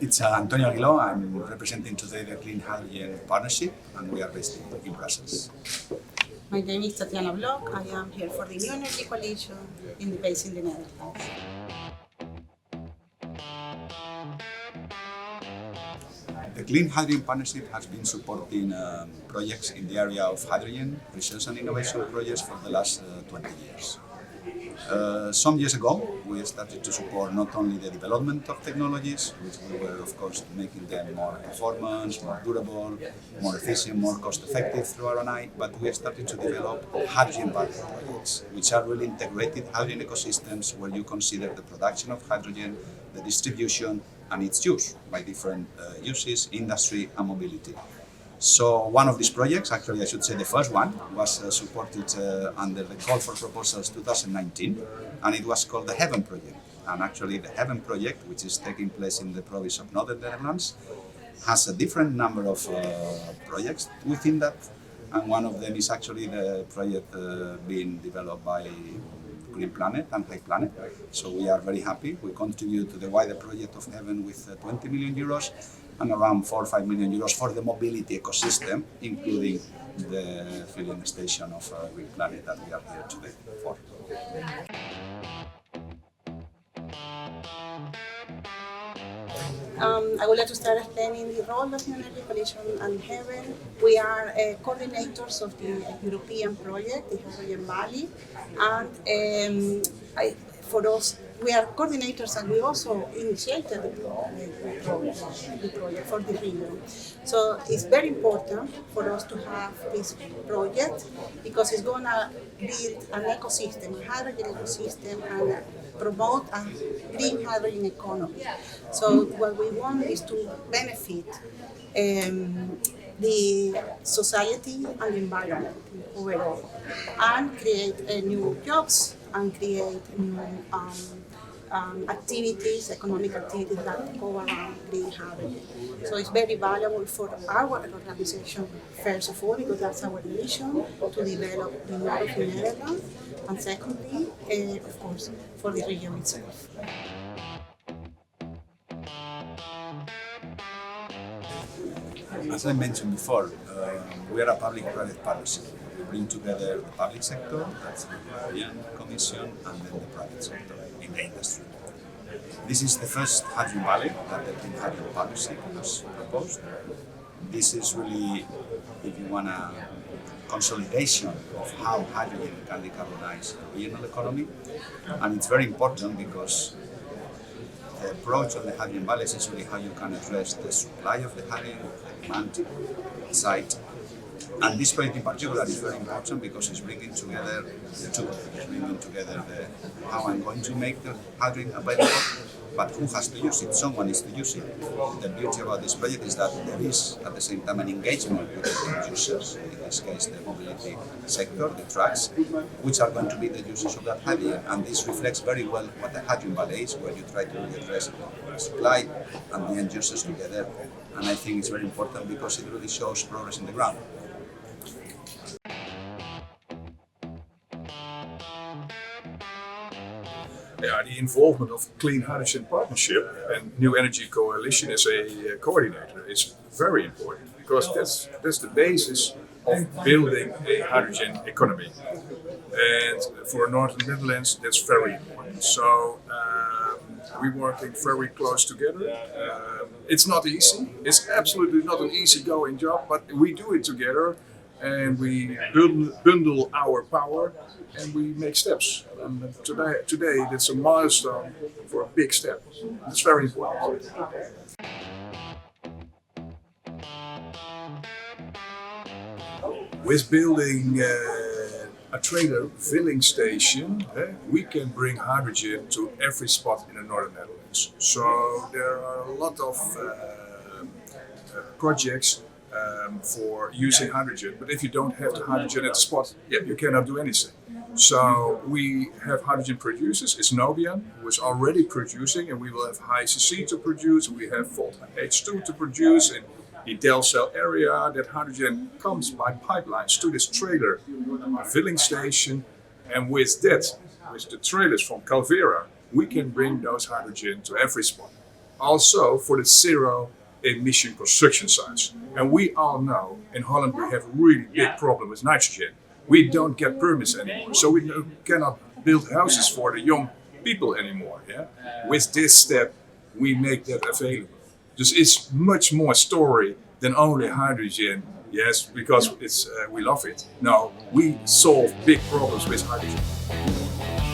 It's Antonio Aguiló. I'm representing today the Clean Hydrogen Partnership, and we are based in Brussels. My name is Tatiana Block. I am here for the New Energy Coalition based in the Netherlands. The Clean Hydrogen Partnership has been supporting projects in the area of hydrogen, research and innovation projects for the last 20 years. Some years ago, we started to support not only the development of technologies, which we were, of course, making them more performance, more durable, more efficient, more cost-effective through R&I, but we started to develop hydrogen value projects, which are really integrated hydrogen ecosystems where you consider the production of hydrogen, the distribution, and its use by different uses, industry, and mobility. So one of these projects, actually I should say the first one, was supported under the Call for Proposals 2019, and it was called the Heaven Project. And actually the Heaven Project, which is taking place in the province of Northern Netherlands, has a different number of projects within that, and one of them is actually the project being developed by Green Planet and High Planet. So we are very happy. We contribute to the wider project of Heaven with 20 million euros and around 4 or 5 million euros for the mobility ecosystem, including the filling station of Green Planet that we are here today for. I would like to start explaining the role of New Energy Coalition and Heaven. We are coordinators of the European project, the Hydrogen Valley, and for us, we are coordinators and we also initiated the project for the region. So it's very important for us to have this project because it's going to build an ecosystem, a hydrogen ecosystem, and promote a green hydrogen economy. So what we want is to benefit the society and the environment overall, and create new jobs and create new activities, economic activities that go around green hydrogen. So it's very valuable for our organization, first of all, because that's our mission, to develop the north of the Netherlands, and secondly, of course, for the region itself. As I mentioned before, we are a public-private partnership. We bring together the public sector, that's the European Commission, and then the private sector in the industry. This is the first hydrogen valley that the Clean Hydrogen Partnership has proposed. This is really, if you want, a consolidation of how hydrogen can decarbonize the regional economy. And it's very important because the approach on the hydrogen valleys is really how you can address the supply of the hydrogen, the demand side. And this project in particular is very important because it's bringing together the two. It's bringing together how I'm going to make the hydrogen available, but who has to use it? Someone needs to use it. The beauty about this project is that there is at the same time an engagement with the end users, in this case the mobility sector, the trucks, which are going to be the users of that hydrogen. And this reflects very well what the hydrogen valley is, where you try to really address the supply and the end users together. And I think it's very important because it really shows progress in the ground. Yeah, the involvement of Clean Hydrogen Partnership and New Energy Coalition as a coordinator is very important because that's the basis of building a hydrogen economy. And for Northern Netherlands, that's very important. So we're working very close together. It's not easy. It's absolutely not an easy-going job, but we do it together. And we bundle our power and we make steps. And today that's a milestone for a big step. It's very important. With building a trailer filling station, we can bring hydrogen to every spot in the Northern Netherlands. So there are a lot of projects for using hydrogen, but if you don't have the hydrogen at the spot, you cannot do anything. So we have hydrogen producers. It's Nobian, who is already producing, and we will have HyCC to produce. We have Volt H2 to produce in the Delcel area. That hydrogen comes by pipelines to this trailer filling station, and with that, with the trailers from Calvera, we can bring those hydrogen to every spot. also for the zero emission construction sites. And we all know in Holland we have a really big problem with nitrogen. We don't get permits anymore, so we cannot build houses for the young people anymore. Yeah? With this step, we make that available. Dus it's much more story than only hydrogen. Yes, because it's we love it. No, we solve big problems with hydrogen.